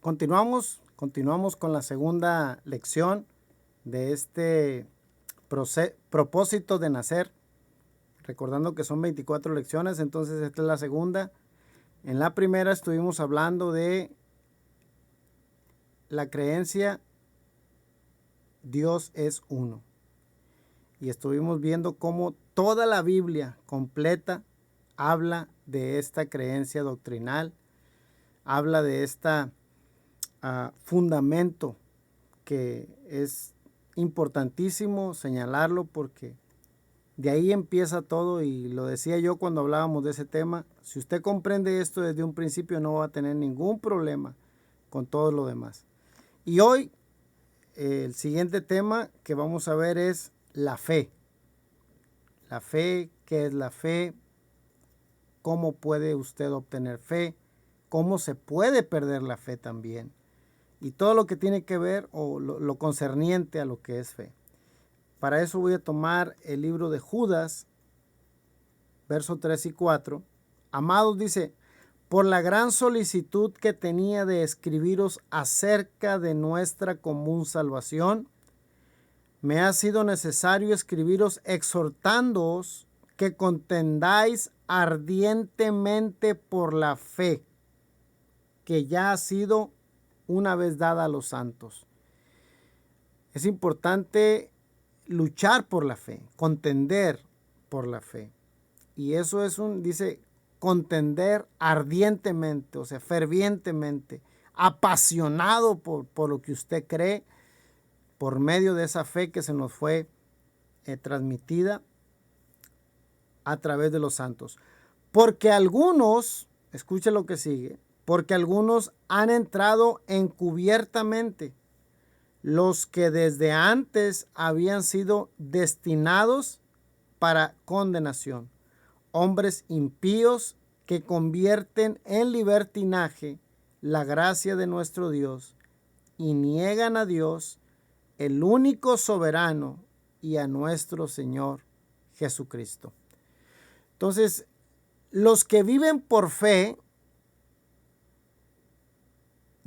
Continuamos con la segunda lección de este propósito de nacer. Recordando que son 24 lecciones, entonces esta es la segunda. En la primera estuvimos hablando de la creencia Dios es uno. Y estuvimos viendo cómo toda la Biblia completa habla de esta creencia doctrinal, habla de este fundamento que es importantísimo señalarlo porque de ahí empieza todo, y lo decía yo cuando hablábamos de ese tema. Si usted comprende esto desde un principio, no va a tener ningún problema con todo lo demás. Y hoy el siguiente tema que vamos a ver es la fe. La fe, ¿qué es la fe? ¿Cómo puede usted obtener fe? ¿Cómo se puede perder la fe también? Y todo lo que tiene que ver o lo concerniente a lo que es fe. Para eso voy a tomar el libro de Judas, versos 3 y 4. Amados, dice, por la gran solicitud que tenía de escribiros acerca de nuestra común salvación, me ha sido necesario escribiros exhortándoos que contendáis ardientemente por la fe que ya ha sido una vez dada a los santos. Es importante luchar por la fe, contender por la fe. Y eso es dice, contender ardientemente, o sea, fervientemente, apasionado por lo que usted cree, por medio de esa fe que se nos fue transmitida a través de los santos. Porque algunos, escuche lo que sigue, porque algunos han entrado encubiertamente, los que desde antes habían sido destinados para condenación, hombres impíos que convierten en libertinaje la gracia de nuestro Dios y niegan a Dios, el único soberano, y a nuestro Señor Jesucristo. Entonces, los que viven por fe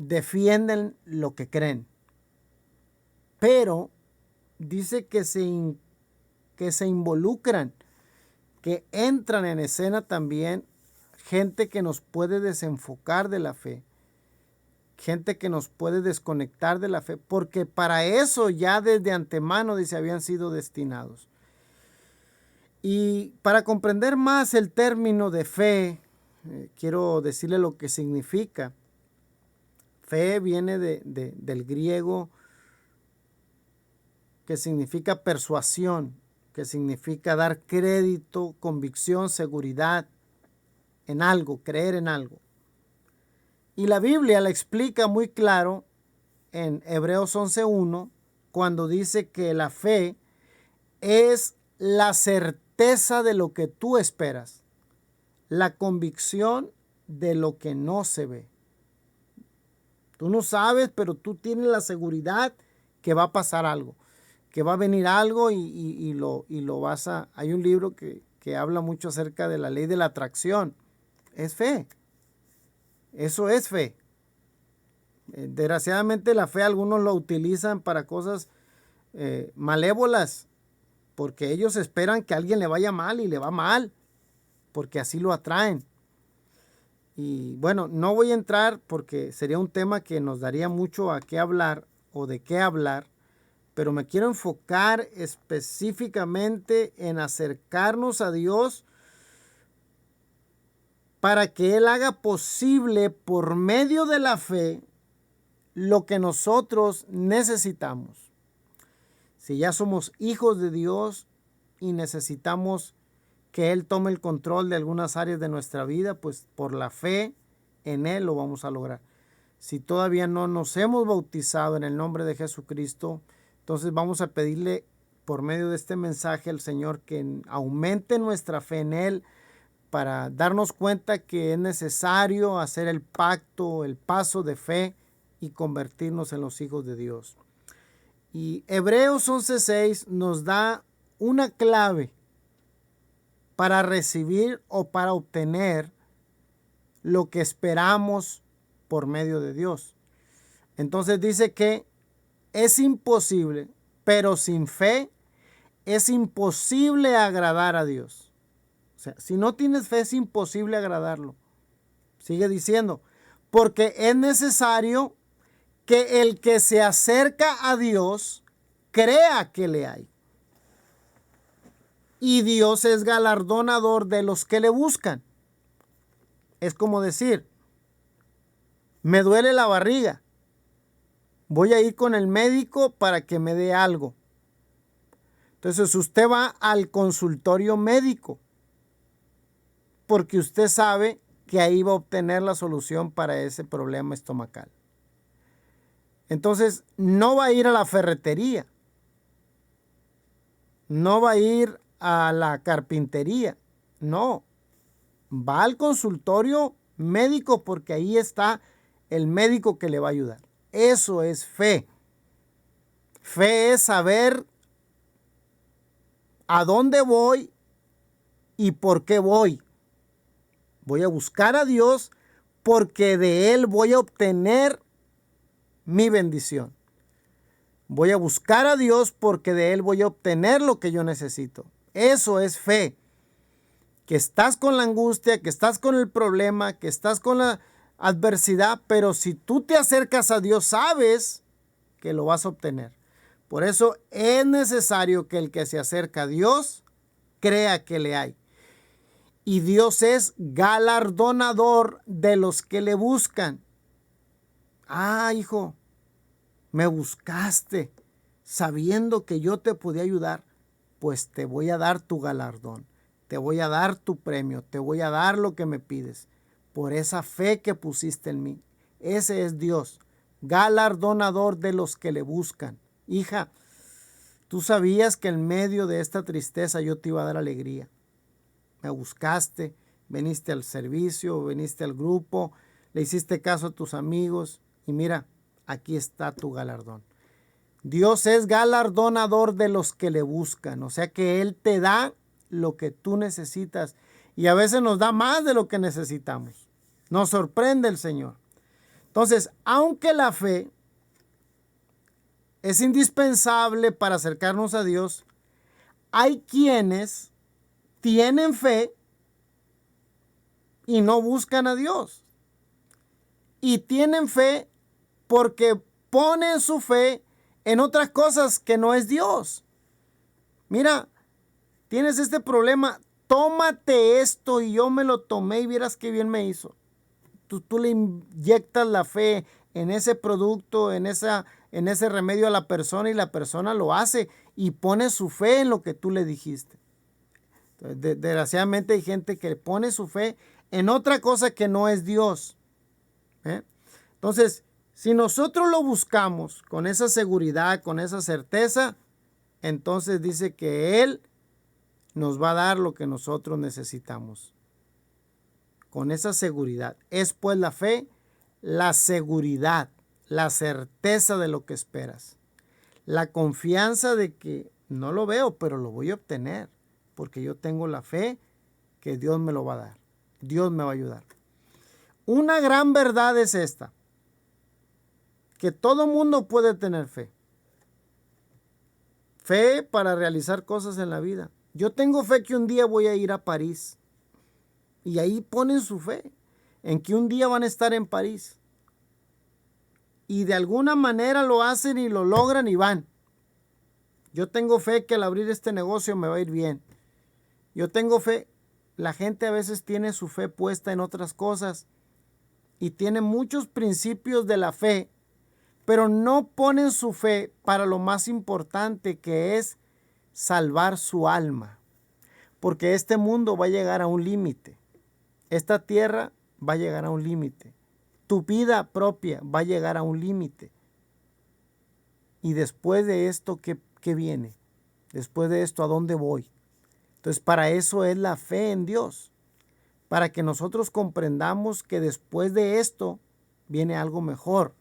defienden lo que creen, pero dice que se involucran, que entran en escena también gente que nos puede desenfocar de la fe, gente que nos puede desconectar de la fe, porque para eso ya desde antemano, dice, habían sido destinados. Y para comprender más el término de fe, quiero decirle lo que significa. Fe viene del griego, que significa persuasión, que significa dar crédito, convicción, seguridad en algo, creer en algo. Y la Biblia la explica muy claro en Hebreos 11:1, cuando dice que la fe es la certeza de lo que tú esperas, la convicción de lo que no se ve. Tú no sabes, pero tú tienes la seguridad que va a pasar algo, que va a venir algo y lo vas a... Hay un libro que habla mucho acerca de la ley de la atracción. Es fe. Eso es fe. Desgraciadamente la fe algunos lo utilizan para cosas malévolas, porque ellos esperan que a alguien le vaya mal y le va mal, porque así lo atraen. Y bueno, no voy a entrar porque sería un tema que nos daría mucho a qué hablar o de qué hablar, pero me quiero enfocar específicamente en acercarnos a Dios para que Él haga posible por medio de la fe lo que nosotros necesitamos. Si ya somos hijos de Dios y necesitamos que Él tome el control de algunas áreas de nuestra vida, pues por la fe en Él lo vamos a lograr. Si todavía no nos hemos bautizado en el nombre de Jesucristo, entonces vamos a pedirle por medio de este mensaje al Señor que aumente nuestra fe en Él, para darnos cuenta que es necesario hacer el pacto, el paso de fe y convertirnos en los hijos de Dios. Y Hebreos 11:6 nos da una clave para recibir o para obtener lo que esperamos por medio de Dios. Entonces dice que es imposible, pero sin fe es imposible agradar a Dios. O sea, si no tienes fe es imposible agradarlo. Sigue diciendo, porque es necesario que el que se acerca a Dios crea que le hay. Y Dios es galardonador de los que le buscan. Es como decir, me duele la barriga. Voy a ir con el médico para que me dé algo. Entonces usted va al consultorio médico porque usted sabe que ahí va a obtener la solución para ese problema estomacal. Entonces no va a ir a la ferretería, no va a ir a la carpintería, no. Va al consultorio médico porque ahí está el médico que le va a ayudar. Eso es fe. Fe es saber a dónde voy y por qué voy. Voy a buscar a Dios porque de Él voy a obtener mi bendición. Voy a buscar a Dios porque de Él voy a obtener lo que yo necesito. Eso es fe. Que estás con la angustia, que estás con el problema, que estás con la adversidad, pero si tú te acercas a Dios, sabes que lo vas a obtener. Por eso es necesario que el que se acerca a Dios crea que le hay. Y Dios es galardonador de los que le buscan. Ah, hijo, me buscaste sabiendo que yo te podía ayudar, pues te voy a dar tu galardón. Te voy a dar tu premio, te voy a dar lo que me pides, por esa fe que pusiste en mí. Ese es Dios, galardonador de los que le buscan. Hija, tú sabías que en medio de esta tristeza yo te iba a dar alegría. Me buscaste, viniste al servicio, viniste al grupo, le hiciste caso a tus amigos y mira, aquí está tu galardón. Dios es galardonador de los que le buscan, o sea que Él te da lo que tú necesitas y a veces nos da más de lo que necesitamos. Nos sorprende el Señor. Entonces, aunque la fe es indispensable para acercarnos a Dios, hay quienes tienen fe y no buscan a Dios. Y tienen fe porque ponen su fe en otras cosas que no es Dios. Mira, tienes este problema, tómate esto y yo me lo tomé y vieras qué bien me hizo. Tú le inyectas la fe en ese producto, en ese remedio a la persona y la persona lo hace y pone su fe en lo que tú le dijiste. Desgraciadamente hay gente que pone su fe en otra cosa que no es Dios. Entonces, si nosotros lo buscamos con esa seguridad, con esa certeza, entonces dice que Él nos va a dar lo que nosotros necesitamos. Con esa seguridad. Es pues la fe, la seguridad, la certeza de lo que esperas. La confianza de que no lo veo, pero lo voy a obtener. Porque yo tengo la fe que Dios me lo va a dar. Dios me va a ayudar. Una gran verdad es esta. Que todo mundo puede tener fe. Fe para realizar cosas en la vida. Yo tengo fe que un día voy a ir a París. Y ahí ponen su fe en que un día van a estar en París. Y de alguna manera lo hacen y lo logran y van. Yo tengo fe que al abrir este negocio me va a ir bien. Yo tengo fe. La gente a veces tiene su fe puesta en otras cosas y tiene muchos principios de la fe, pero no ponen su fe para lo más importante, que es salvar su alma. Porque este mundo va a llegar a un límite. Esta tierra va a llegar a un límite. Tu vida propia va a llegar a un límite. Y después de esto, ¿qué viene? Después de esto, ¿a dónde voy? Entonces, para eso es la fe en Dios. Para que nosotros comprendamos que después de esto viene algo mejor.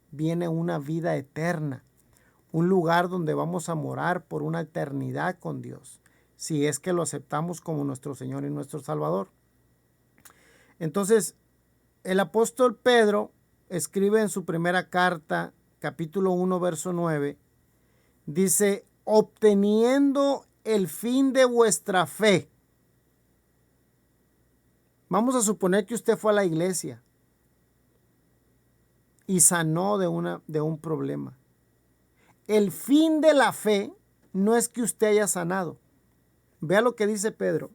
Viene una vida eterna. Un lugar donde vamos a morar por una eternidad con Dios. Si es que lo aceptamos como nuestro Señor y nuestro Salvador. Entonces, el apóstol Pedro escribe en su primera carta, capítulo 1, verso 9, dice, obteniendo el fin de vuestra fe. Vamos a suponer que usted fue a la iglesia y sanó de un problema. El fin de la fe no es que usted haya sanado. Vea lo que dice Pedro.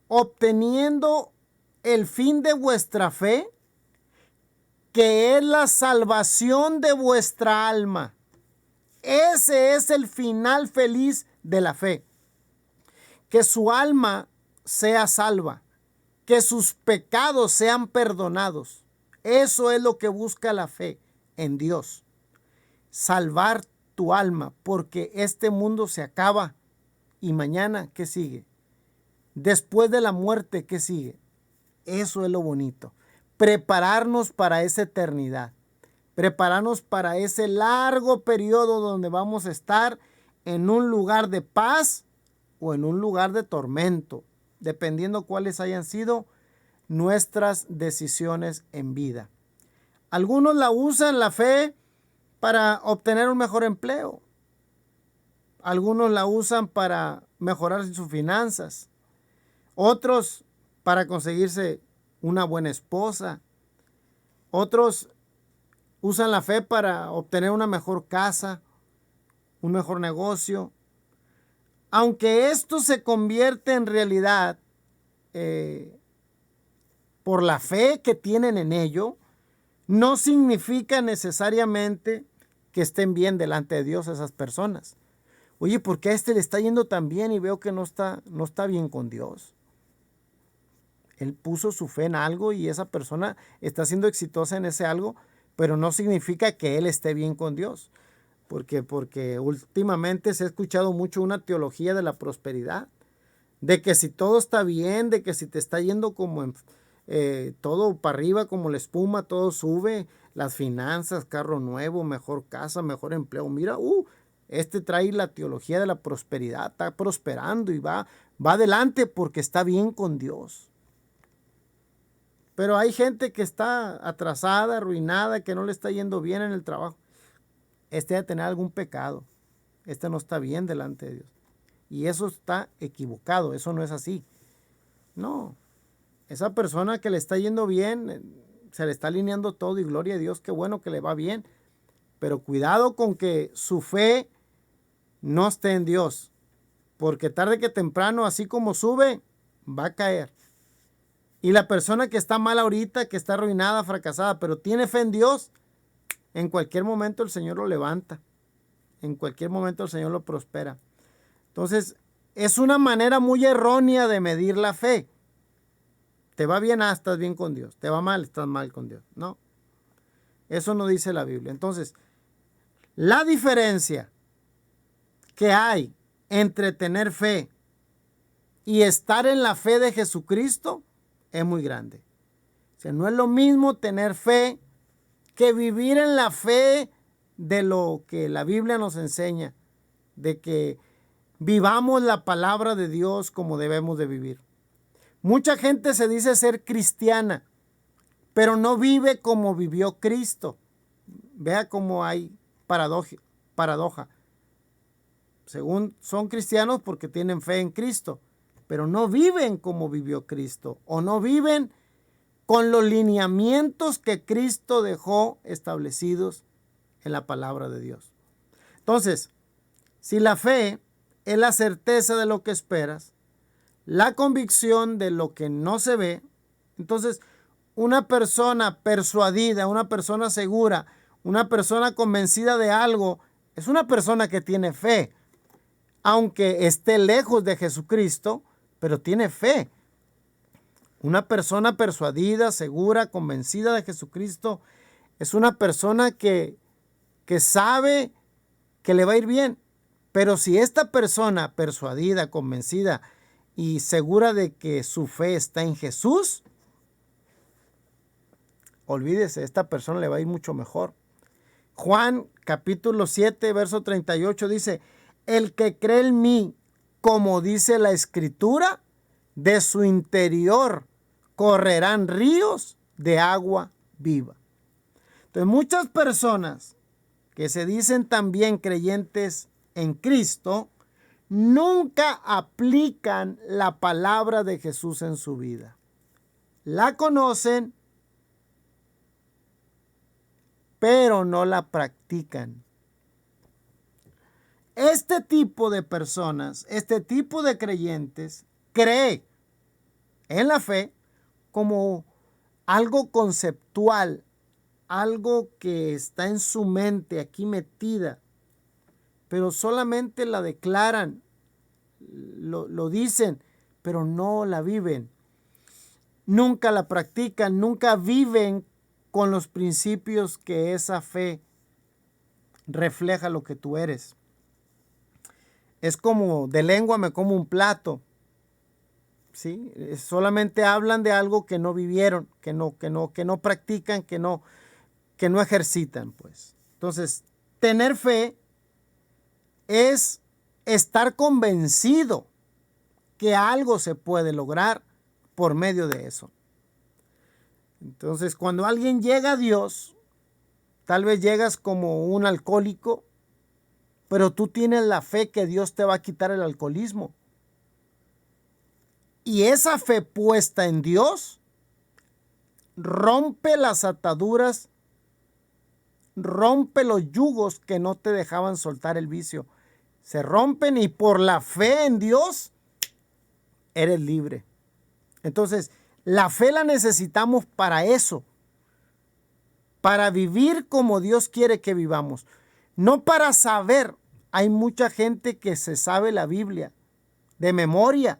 Obteniendo el fin de vuestra fe, que es la salvación de vuestra alma. Ese es el final feliz de la fe. Que su alma sea salva, que sus pecados sean perdonados. Eso es lo que busca la fe en Dios. Salvar tu alma, porque este mundo se acaba. Y mañana, ¿qué sigue? Después de la muerte, ¿qué sigue? Eso es lo bonito. Prepararnos para esa eternidad. Prepararnos para ese largo periodo donde vamos a estar en un lugar de paz o en un lugar de tormento, dependiendo cuáles hayan sido nuestras decisiones en vida. Algunos la usan la fe para obtener un mejor empleo. Algunos la usan para mejorar sus finanzas. Otros para conseguirse una buena esposa. Otros usan la fe para obtener una mejor casa, un mejor negocio. Aunque esto se convierte en realidad por la fe que tienen en ello, no significa necesariamente que estén bien delante de Dios esas personas. Oye, ¿por qué a este le está yendo tan bien y veo que no está bien con Dios? Él puso su fe en algo y esa persona está siendo exitosa en ese algo, pero no significa que él esté bien con Dios. Porque últimamente se ha escuchado mucho una teología de la prosperidad, de que si todo está bien, de que si te está yendo como todo para arriba como la espuma, todo sube, las finanzas, carro nuevo, mejor casa, mejor empleo. Mira, este trae la teología de la prosperidad, está prosperando y va adelante porque está bien con Dios. Pero hay gente que está atrasada, arruinada, que no le está yendo bien en el trabajo. Debe tener algún pecado. No está bien delante de Dios. Y eso está equivocado, eso no es así. No, esa persona que le está yendo bien, se le está alineando todo y gloria a Dios, qué bueno que le va bien. Pero cuidado con que su fe no esté en Dios. Porque tarde que temprano, así como sube, va a caer. Y la persona que está mal ahorita, que está arruinada, fracasada, pero tiene fe en Dios, en cualquier momento el Señor lo levanta. En cualquier momento el Señor lo prospera. Entonces, es una manera muy errónea de medir la fe. Te va bien, estás bien con Dios. Te va mal, estás mal con Dios. No, eso no dice la Biblia. Entonces, la diferencia que hay entre tener fe y estar en la fe de Jesucristo es muy grande. O sea, no es lo mismo tener fe que vivir en la fe de lo que la Biblia nos enseña, de que vivamos la palabra de Dios como debemos de vivir. Mucha gente se dice ser cristiana, pero no vive como vivió Cristo. Vea cómo hay paradoja. Según son cristianos porque tienen fe en Cristo, pero no viven como vivió Cristo o no viven con los lineamientos que Cristo dejó establecidos en la palabra de Dios. Entonces, si la fe es la certeza de lo que esperas, la convicción de lo que no se ve, entonces una persona persuadida, una persona segura, una persona convencida de algo, es una persona que tiene fe, aunque esté lejos de Jesucristo, pero tiene fe. Una persona persuadida, segura, convencida de Jesucristo, es una persona que sabe que le va a ir bien. Pero si esta persona persuadida, convencida y segura de que su fe está en Jesús, olvídese, esta persona le va a ir mucho mejor. Juan capítulo 7, verso 38 dice, el que cree en mí, como dice la Escritura, de su interior correrán ríos de agua viva. Entonces, muchas personas que se dicen también creyentes en Cristo, nunca aplican la palabra de Jesús en su vida. La conocen, pero no la practican. Este tipo de personas, este tipo de creyentes, cree en la fe como algo conceptual, algo que está en su mente aquí metida, pero solamente la declaran, lo dicen, pero no la viven. Nunca la practican, nunca viven con los principios que esa fe refleja lo que tú eres. Es como de lengua me como un plato. ¿Sí? Solamente hablan de algo que no vivieron, que no practican, que no ejercitan, pues. Entonces, tener fe es estar convencido que algo se puede lograr por medio de eso. Entonces, cuando alguien llega a Dios, tal vez llegas como un alcohólico, pero tú tienes la fe que Dios te va a quitar el alcoholismo. Y esa fe puesta en Dios rompe las ataduras, rompe los yugos que no te dejaban soltar el vicio. Se rompen y por la fe en Dios eres libre. Entonces, la fe la necesitamos para eso, para vivir como Dios quiere que vivamos, no para saber. Hay mucha gente que se sabe la Biblia de memoria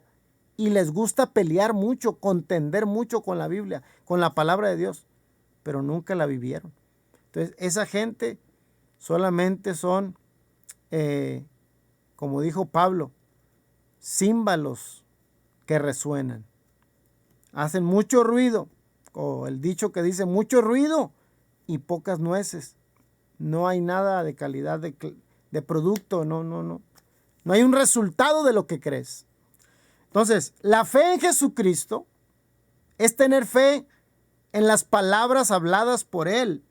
y les gusta pelear mucho, contender mucho con la Biblia, con la palabra de Dios, pero nunca la vivieron. Entonces, esa gente solamente son, como dijo Pablo, címbalos que resuenan. Hacen mucho ruido, o el dicho que dice mucho ruido y pocas nueces. No hay nada de calidad de producto, no hay un resultado de lo que crees. Entonces, la fe en Jesucristo es tener fe en las palabras habladas por Él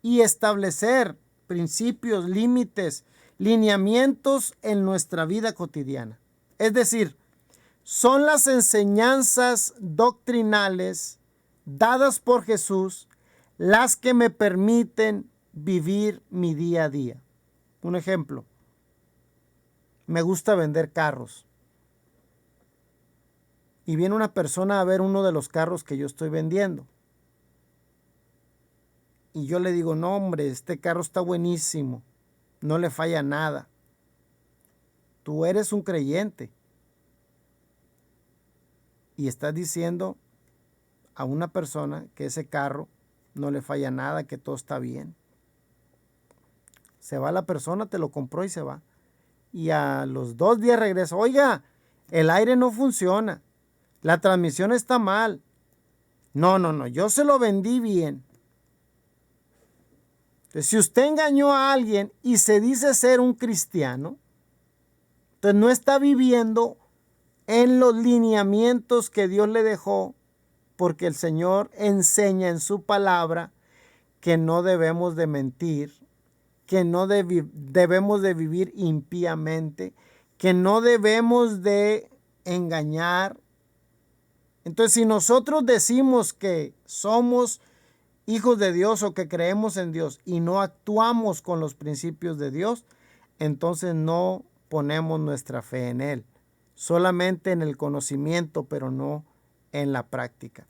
y establecer principios, límites, lineamientos en nuestra vida cotidiana. Es decir, son las enseñanzas doctrinales dadas por Jesús las que me permiten vivir mi día a día. Un ejemplo, me gusta vender carros. Y viene una persona a ver uno de los carros que yo estoy vendiendo. Y yo le digo, no hombre, este carro está buenísimo, no le falla nada. Tú eres un creyente. Y estás diciendo a una persona que ese carro no le falla nada, que todo está bien. Se va la persona, te lo compró y se va. Y a los 2 días regresa, oiga, el aire no funciona, la transmisión está mal. No, yo se lo vendí bien. Entonces, si usted engañó a alguien y se dice ser un cristiano, entonces no está viviendo en los lineamientos que Dios le dejó, porque el Señor enseña en su palabra que no debemos de mentir, que no debemos de vivir impíamente, que no debemos de engañar. Entonces, si nosotros decimos que somos hijos de Dios o que creemos en Dios y no actuamos con los principios de Dios, entonces no ponemos nuestra fe en Él, solamente en el conocimiento, pero no en la práctica.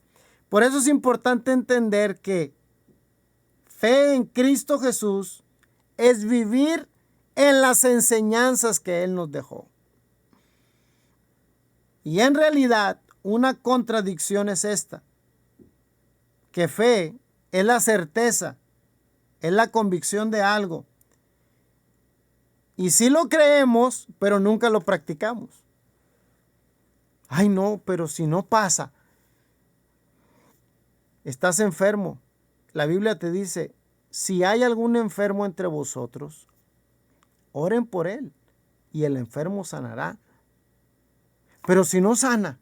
Por eso es importante entender que fe en Cristo Jesús es vivir en las enseñanzas que Él nos dejó. Y en realidad, una contradicción es esta, que fe es la certeza, es la convicción de algo. Y sí lo creemos, pero nunca lo practicamos. Ay, no, pero si no pasa, estás enfermo. La Biblia te dice, si hay algún enfermo entre vosotros, oren por él y el enfermo sanará. Pero si no sana,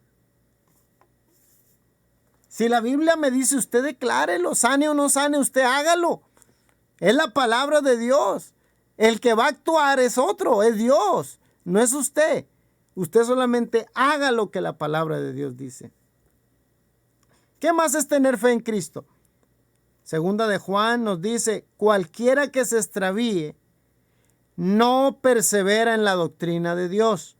si la Biblia me dice usted declárelo, sane o no sane, usted hágalo. Es la palabra de Dios. El que va a actuar es otro, es Dios, no es usted. Usted solamente haga lo que la palabra de Dios dice. ¿Qué más es tener fe en Cristo? Segunda de Juan nos dice, cualquiera que se extravíe no persevera en la doctrina de Dios.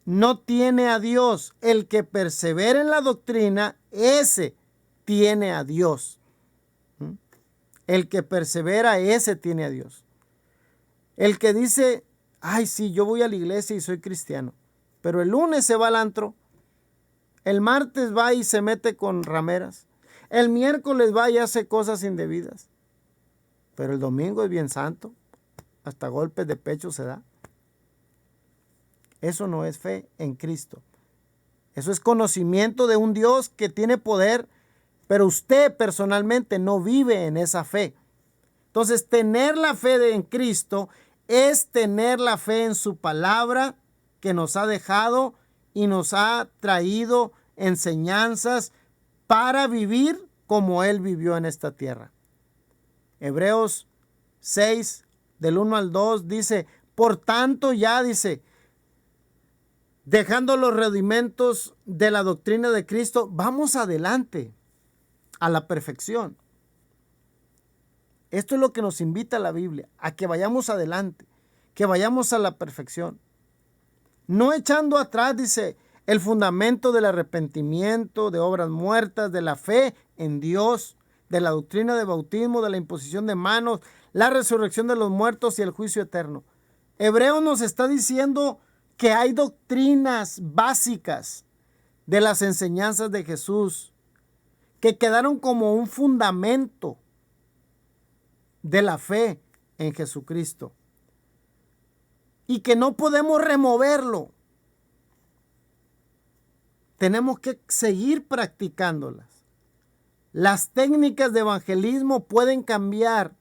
No tiene a Dios. El que persevera en la doctrina, ese tiene a Dios. El que persevera, ese tiene a Dios. El que dice, ay, sí, yo voy a la iglesia y soy cristiano, pero el lunes se va al antro, el martes va y se mete con rameras, el miércoles va y hace cosas indebidas, pero el domingo es bien santo, hasta golpes de pecho se da. Eso no es fe en Cristo. Eso es conocimiento de un Dios que tiene poder, pero usted personalmente no vive en esa fe. Entonces, tener la fe en Cristo es tener la fe en su palabra que nos ha dejado y nos ha traído enseñanzas para vivir como Él vivió en esta tierra. Hebreos 6, del 1 al 2, dice, por tanto ya, dice, dejando los rudimentos de la doctrina de Cristo, vamos adelante a la perfección. Esto es lo que nos invita la Biblia, a que vayamos adelante, que vayamos a la perfección. No echando atrás, dice, el fundamento del arrepentimiento, de obras muertas, de la fe en Dios, de la doctrina de bautismo, de la imposición de manos, la resurrección de los muertos y el juicio eterno. Hebreos nos está diciendo que hay doctrinas básicas de las enseñanzas de Jesús que quedaron como un fundamento de la fe en Jesucristo y que no podemos removerlo. Tenemos que seguir practicándolas. Las técnicas de evangelismo pueden cambiar,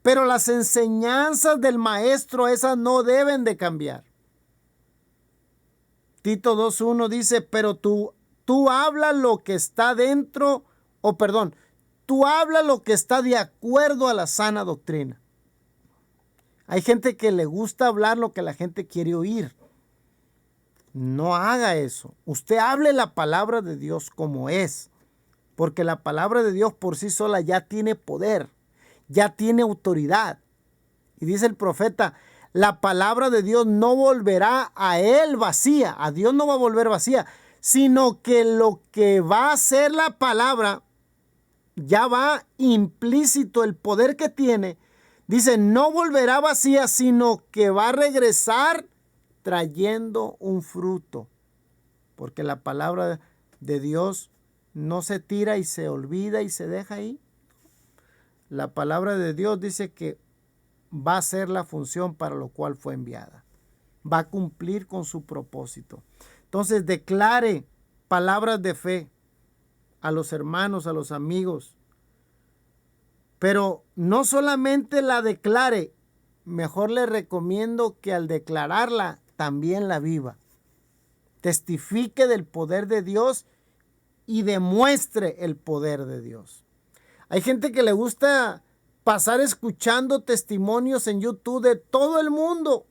pero las enseñanzas del maestro, esas no deben de cambiar. Tito 2:1 dice, pero tú habla lo que está dentro, tú habla lo que está de acuerdo a la sana doctrina. Hay gente que le gusta hablar lo que la gente quiere oír. No haga eso. Usted hable la palabra de Dios como es, porque la palabra de Dios por sí sola ya tiene poder, ya tiene autoridad. Y dice el profeta, la palabra de Dios no volverá a él vacía, a Dios no va a volver vacía, sino que lo que va a hacer la palabra ya va implícito el poder que tiene. Dice, no volverá vacía, sino que va a regresar trayendo un fruto. Porque la palabra de Dios no se tira y se olvida y se deja ahí. La palabra de Dios dice que va a hacer la función para lo cual fue enviada. Va a cumplir con su propósito. Entonces declare palabras de fe a los hermanos, a los amigos. Pero no solamente la declare, mejor le recomiendo que al declararla también la viva. Testifique del poder de Dios y demuestre el poder de Dios. Hay gente que le gusta pasar escuchando testimonios en YouTube de todo el mundo,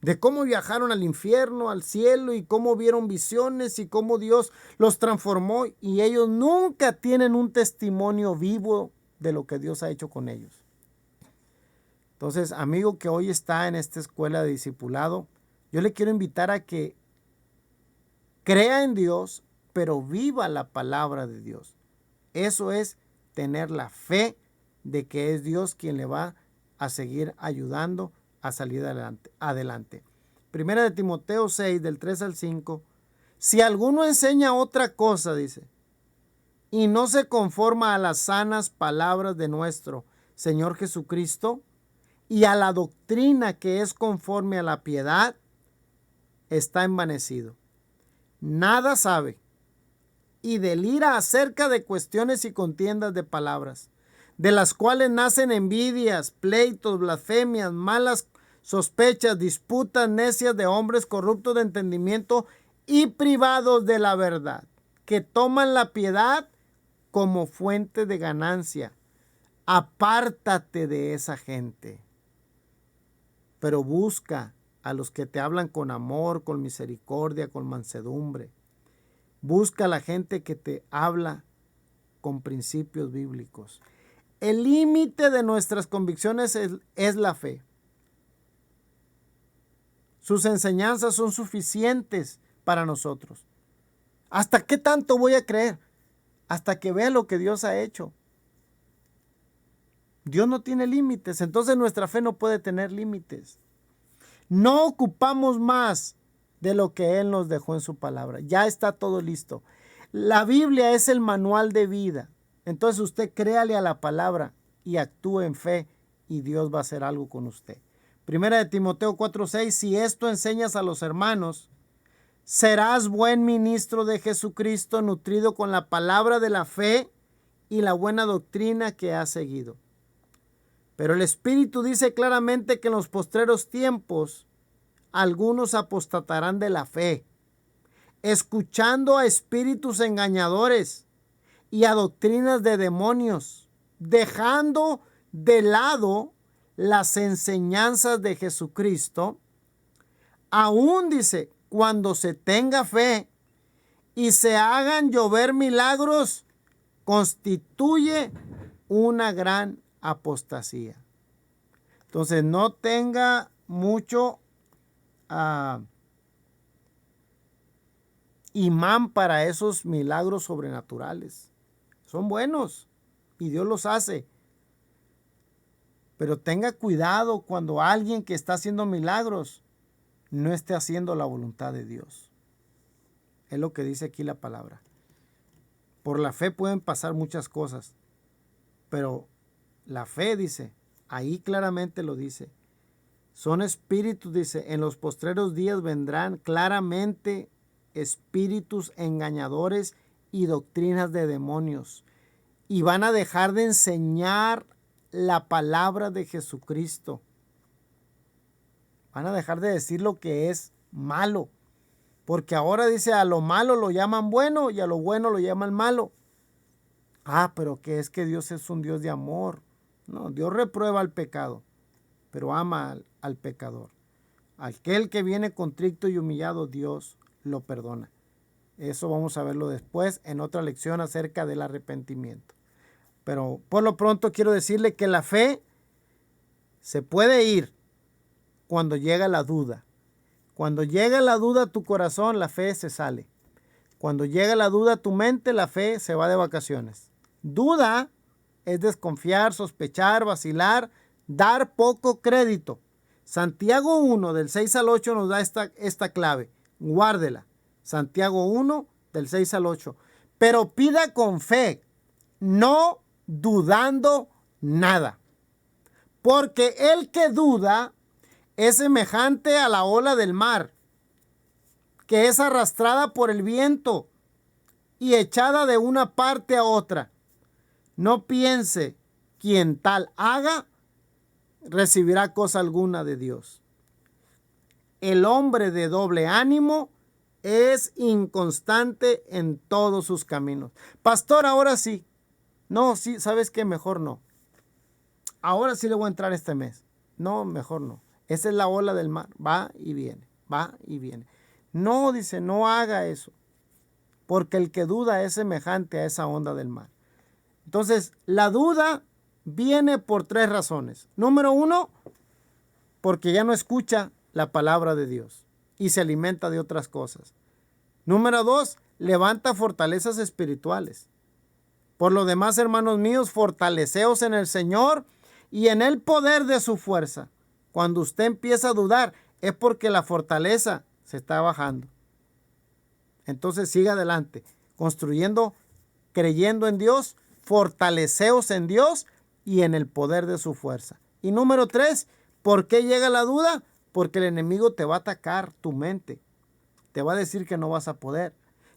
de cómo viajaron al infierno, al cielo y cómo vieron visiones y cómo Dios los transformó, y ellos nunca tienen un testimonio vivo de lo que Dios ha hecho con ellos. Entonces, amigo que hoy está en esta escuela de discipulado, yo le quiero invitar a que crea en Dios, pero viva la palabra de Dios. Eso es tener la fe de que es Dios quien le va a seguir ayudando a salir adelante. Primera de Timoteo 6, del 3 al 5. Si alguno enseña otra cosa, dice, y no se conforma a las sanas palabras de nuestro Señor Jesucristo y a la doctrina que es conforme a la piedad, está envanecido. Nada sabe y delira acerca de cuestiones y contiendas de palabras, de las cuales nacen envidias, pleitos, blasfemias, malas sospechas, disputas necias de hombres corruptos de entendimiento y privados de la verdad, que toman la piedad como fuente de ganancia, apártate de esa gente. Pero busca a los que te hablan con amor, con misericordia, con mansedumbre. Busca a la gente que te habla con principios bíblicos. El límite de nuestras convicciones es la fe. Sus enseñanzas son suficientes para nosotros. ¿Hasta qué tanto voy a creer? Hasta que vea lo que Dios ha hecho. Dios no tiene límites, entonces nuestra fe no puede tener límites. No ocupamos más de lo que Él nos dejó en su palabra. Ya está todo listo. La Biblia es el manual de vida. Entonces usted créale a la palabra y actúe en fe y Dios va a hacer algo con usted. Primera de Timoteo 4:6, si esto enseñas a los hermanos, serás buen ministro de Jesucristo, nutrido con la palabra de la fe y la buena doctrina que has seguido. Pero el Espíritu dice claramente que en los postreros tiempos algunos apostatarán de la fe, escuchando a espíritus engañadores y a doctrinas de demonios, dejando de lado las enseñanzas de Jesucristo. Aún dice, cuando se tenga fe y se hagan llover milagros, constituye una gran apostasía. Entonces no tenga mucho imán para esos milagros sobrenaturales. Son buenos y Dios los hace. Pero tenga cuidado cuando alguien que está haciendo milagros no esté haciendo la voluntad de Dios. Es lo que dice aquí la palabra. Por la fe pueden pasar muchas cosas, pero la fe, dice, ahí claramente lo dice. Son espíritus, dice, en los postreros días vendrán claramente espíritus engañadores y doctrinas de demonios. Y van a dejar de enseñar la palabra de Jesucristo. Van a dejar de decir lo que es malo. Porque ahora dice, a lo malo lo llaman bueno y a lo bueno lo llaman malo. Pero que es que Dios es un Dios de amor. No, Dios reprueba al pecado, pero ama al pecador. Aquel que viene contrito y humillado, Dios lo perdona. Eso vamos a verlo después en otra lección acerca del arrepentimiento. Pero por lo pronto quiero decirle que la fe se puede ir cuando llega la duda. Cuando llega la duda a tu corazón, la fe se sale. Cuando llega la duda a tu mente, la fe se va de vacaciones. Duda es desconfiar, sospechar, vacilar, dar poco crédito. Santiago 1, del 6 al 8 nos da esta clave. Guárdela. Santiago 1, del 6 al 8. Pero pida con fe, no dudando nada. Porque el que duda es semejante a la ola del mar, que es arrastrada por el viento y echada de una parte a otra. No piense quien tal haga, recibirá cosa alguna de Dios. El hombre de doble ánimo es inconstante en todos sus caminos. Pastor, ahora sí. No, sí, ¿sabes qué? Mejor no. Ahora sí le voy a entrar este mes. No, mejor no. Esa es la ola del mar. Va y viene, va y viene. No, dice, no haga eso. Porque el que duda es semejante a esa onda del mar. Entonces, la duda viene por 3 razones. Número 1, porque ya no escucha la palabra de Dios y se alimenta de otras cosas. Número 2, levanta fortalezas espirituales. Por lo demás, hermanos míos, fortaleceos en el Señor y en el poder de su fuerza. Cuando usted empieza a dudar, es porque la fortaleza se está bajando. Entonces, siga adelante, construyendo, creyendo en Dios, fortaleceos en Dios y en el poder de su fuerza. Y número 3, ¿por qué llega la duda? Porque el enemigo te va a atacar tu mente. Te va a decir que no vas a poder.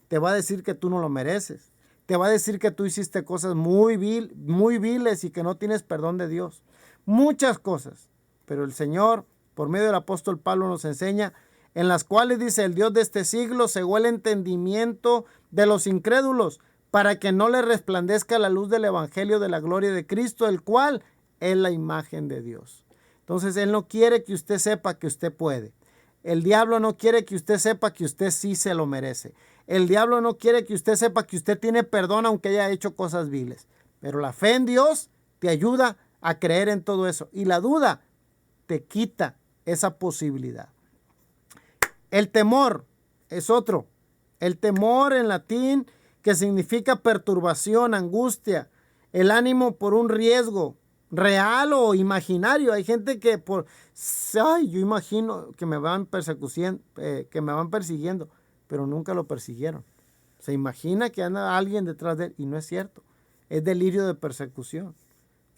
Te va a decir que tú no lo mereces. Te va a decir que tú hiciste cosas muy viles y que no tienes perdón de Dios. Muchas cosas. Pero el Señor, por medio del apóstol Pablo, nos enseña, en las cuales dice, el Dios de este siglo cegó el entendimiento de los incrédulos para que no le resplandezca la luz del evangelio de la gloria de Cristo, el cual es la imagen de Dios. Entonces, Él no quiere que usted sepa que usted puede. El diablo no quiere que usted sepa que usted sí se lo merece. El diablo no quiere que usted sepa que usted tiene perdón aunque haya hecho cosas viles. Pero la fe en Dios te ayuda a creer en todo eso. Y la duda te quita esa posibilidad. El temor es otro. El temor en latín, que significa perturbación, angustia, el ánimo por un riesgo real o imaginario. Hay gente que yo imagino que me van persiguiendo, pero nunca lo persiguieron. Se imagina que anda alguien detrás de él y no es cierto. Es delirio de persecución,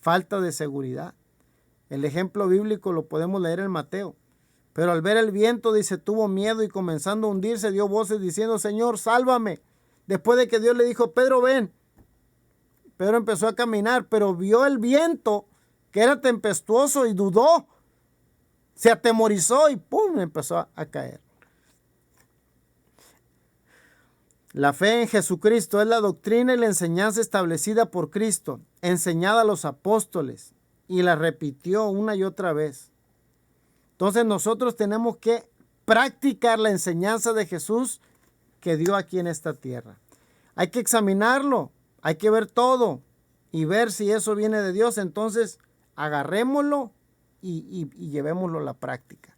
falta de seguridad. El ejemplo bíblico lo podemos leer en Mateo. Pero al ver el viento, dice, tuvo miedo y comenzando a hundirse, dio voces diciendo, Señor, sálvame. Después de que Dios le dijo, Pedro, ven. Pedro empezó a caminar, pero vio el viento que era tempestuoso y dudó. Se atemorizó y ¡pum! Empezó a caer. La fe en Jesucristo es la doctrina y la enseñanza establecida por Cristo, enseñada a los apóstoles, y la repitió una y otra vez. Entonces nosotros tenemos que practicar la enseñanza de Jesús que dio aquí en esta tierra. Hay que examinarlo, hay que ver todo y ver si eso viene de Dios. Entonces agarrémoslo y llevémoslo a la práctica.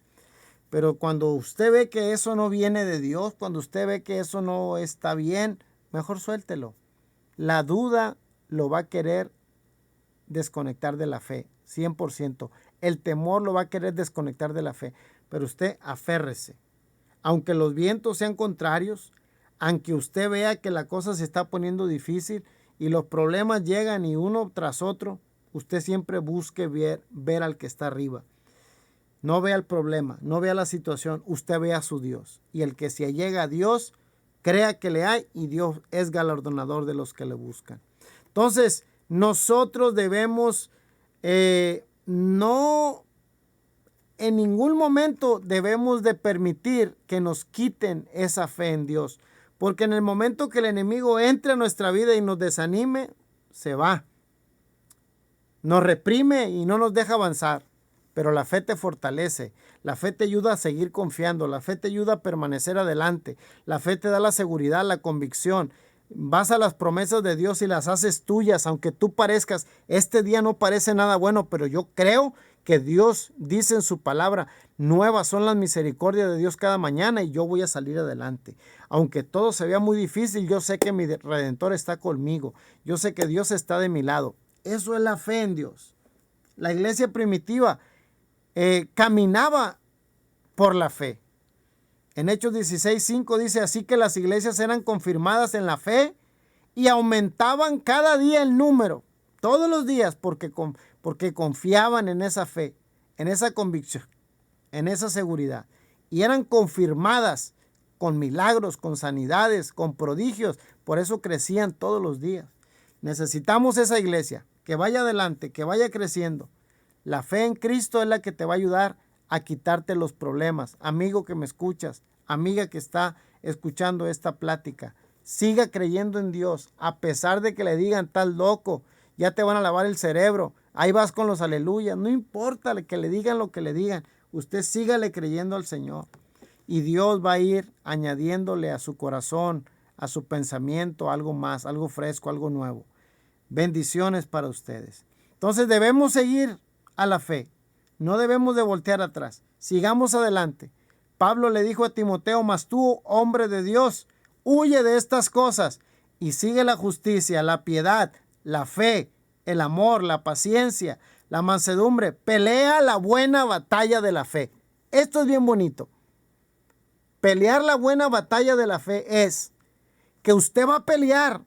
Pero cuando usted ve que eso no viene de Dios, cuando usted ve que eso no está bien, mejor suéltelo. La duda lo va a querer desconectar de la fe, 100%. El temor lo va a querer desconectar de la fe. Pero usted aférrese. Aunque los vientos sean contrarios, aunque usted vea que la cosa se está poniendo difícil y los problemas llegan y uno tras otro, usted siempre busque ver al que está arriba. No vea el problema, no vea la situación, usted vea a su Dios. Y el que se allega a Dios, crea que le hay y Dios es galardonador de los que le buscan. Entonces, nosotros debemos no, en ningún momento debemos de permitir que nos quiten esa fe en Dios. Porque en el momento que el enemigo entre a nuestra vida y nos desanime, se va. Nos reprime y no nos deja avanzar. Pero la fe te fortalece, la fe te ayuda a seguir confiando, la fe te ayuda a permanecer adelante, la fe te da la seguridad, la convicción. Vas a las promesas de Dios y las haces tuyas, aunque tú parezcas, este día no parece nada bueno, pero yo creo que Dios dice en su palabra, nuevas son las misericordias de Dios cada mañana y yo voy a salir adelante. Aunque todo se vea muy difícil, yo sé que mi Redentor está conmigo, yo sé que Dios está de mi lado. Eso es la fe en Dios. La iglesia primitiva caminaba por la fe. En Hechos 16:5 dice, así que las iglesias eran confirmadas en la fe y aumentaban cada día el número, todos los días, porque confiaban en esa fe, en esa convicción, en esa seguridad. Y eran confirmadas con milagros, con sanidades, con prodigios. Por eso crecían todos los días. Necesitamos esa iglesia que vaya adelante, que vaya creciendo. La fe en Cristo es la que te va a ayudar a quitarte los problemas. Amigo que me escuchas, amiga que está escuchando esta plática, siga creyendo en Dios, a pesar de que le digan, estás loco, ya te van a lavar el cerebro, ahí vas con los aleluyas, no importa que le digan lo que le digan, usted sígale creyendo al Señor. Y Dios va a ir añadiéndole a su corazón, a su pensamiento, algo más, algo fresco, algo nuevo. Bendiciones para ustedes. Entonces debemos seguir a la fe. No debemos de voltear atrás. Sigamos adelante. Pablo le dijo a Timoteo, mas tú, hombre de Dios, huye de estas cosas y sigue la justicia, la piedad, la fe, el amor, la paciencia, la mansedumbre. Pelea la buena batalla de la fe. Esto es bien bonito. Pelear la buena batalla de la fe es que usted va a pelear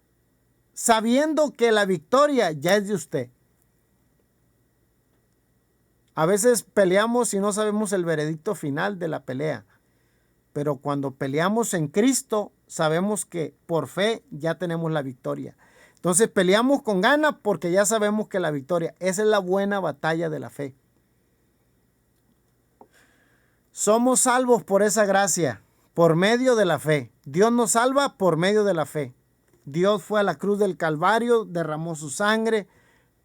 sabiendo que la victoria ya es de usted. A veces peleamos y no sabemos el veredicto final de la pelea. Pero cuando peleamos en Cristo, sabemos que por fe ya tenemos la victoria. Entonces peleamos con ganas porque ya sabemos que la victoria, esa es la buena batalla de la fe. Somos salvos por esa gracia, por medio de la fe. Dios nos salva por medio de la fe. Dios fue a la cruz del Calvario, derramó su sangre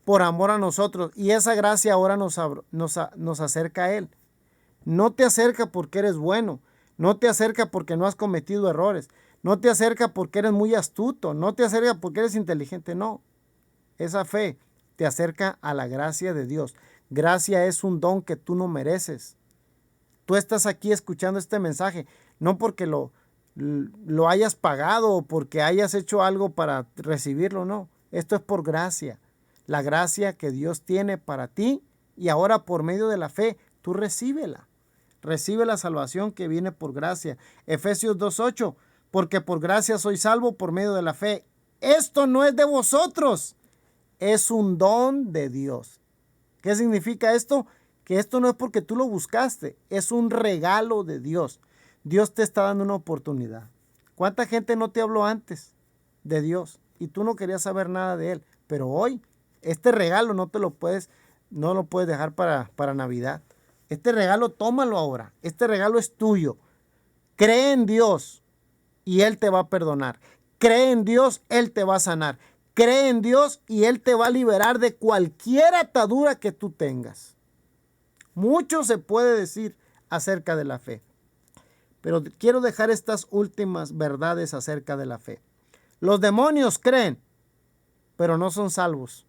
por amor a nosotros. Y esa gracia ahora nos acerca a Él. No te acerca porque eres bueno. No te acerca porque no has cometido errores. No te acerca porque eres muy astuto. No te acerca porque eres inteligente. No. Esa fe te acerca a la gracia de Dios. Gracia es un don que tú no mereces. Tú estás aquí escuchando este mensaje, no porque lo hayas pagado o porque hayas hecho algo para recibirlo, no. Esto es por gracia. La gracia que Dios tiene para ti y ahora por medio de la fe, tú recíbela. Recibe la salvación que viene por gracia. Efesios 2:8, porque por gracia soy salvo por medio de la fe. Esto no es de vosotros, es un don de Dios. ¿Qué significa esto? Que esto no es porque tú lo buscaste, es un regalo de Dios. Dios te está dando una oportunidad. ¿Cuánta gente no te habló antes de Dios y tú no querías saber nada de Él? Pero hoy, este regalo no lo puedes dejar para Navidad. Este regalo tómalo ahora. Este regalo es tuyo. Cree en Dios y Él te va a perdonar. Cree en Dios, Él te va a sanar. Cree en Dios y Él te va a liberar de cualquier atadura que tú tengas. Mucho se puede decir acerca de la fe, pero quiero dejar estas últimas verdades acerca de la fe. Los demonios creen, pero no son salvos.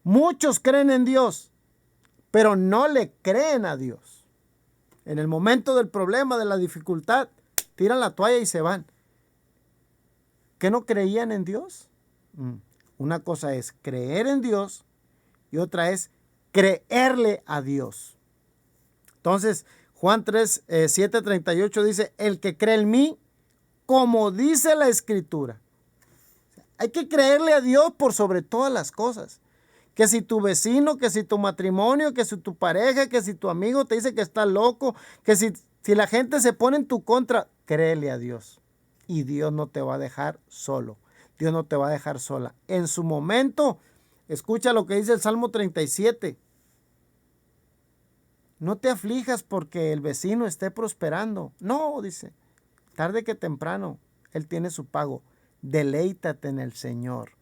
Muchos creen en Dios, pero no le creen a Dios. En el momento del problema, de la dificultad, tiran la toalla y se van. ¿Qué no creían en Dios? Una cosa es creer en Dios y otra es creerle a Dios. Entonces, Juan 7:38 dice, el que cree en mí, como dice la Escritura. Hay que creerle a Dios por sobre todas las cosas. Que si tu vecino, que si tu matrimonio, que si tu pareja, que si tu amigo te dice que estás loco, que si la gente se pone en tu contra, créele a Dios. Y Dios no te va a dejar solo. Dios no te va a dejar sola. En su momento, escucha lo que dice el Salmo 37. No te aflijas porque el vecino esté prosperando. No, dice, tarde que temprano, Él tiene su pago. Deleítate en el Señor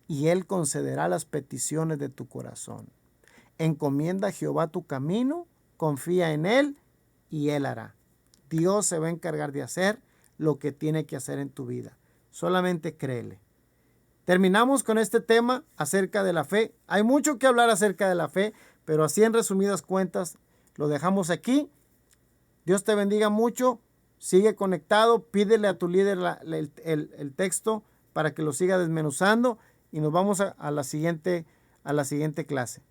y Él concederá las peticiones de tu corazón. Encomienda a Jehová tu camino, confía en Él y Él hará. Dios se va a encargar de hacer lo que tiene que hacer en tu vida. Solamente créele. Terminamos con este tema acerca de la fe. Hay mucho que hablar acerca de la fe, pero así en resumidas cuentas lo dejamos aquí. Dios te bendiga mucho. Sigue conectado. Pídele a tu líder el texto para que lo siga desmenuzando y nos vamos a la siguiente clase.